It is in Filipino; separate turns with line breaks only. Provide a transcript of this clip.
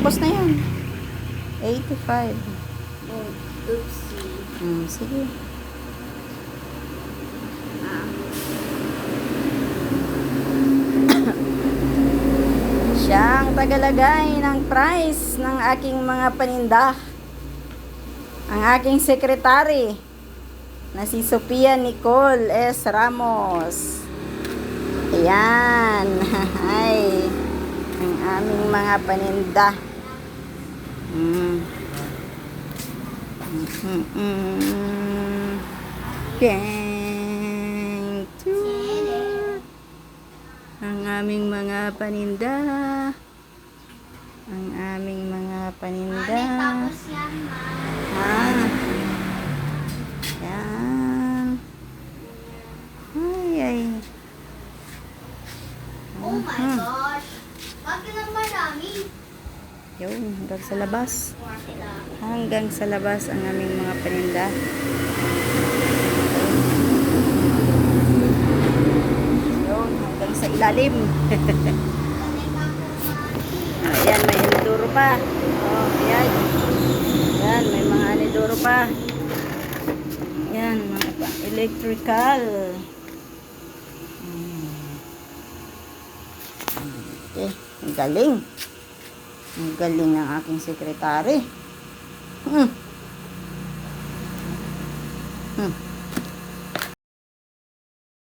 Tapos na yun. 85.
Oh, oopsie.
Sige. Siya ang tagalagay ng price ng aking mga paninda. Ang aking sekretary na si Sophia Nicole S. Ramos. Ayan. Ay, ang aming mga paninda. Gang tour. Ang aming mga paninda. Ang aming mga paninda.
Tapos yan, ma.
Yan. Ay, ay.
Oh my gosh. Bakit lang marami?
Yun, hanggang sa labas. Hanggang sa labas ang aming mga paninda. Yun, hanggang sa ilalim. Ayan, may aniduro pa. Oh, ayan. Ayan, may mga aniduro pa. Ayan, mga electrical. Okay, ang galing. Ang galing ng aking sekretary.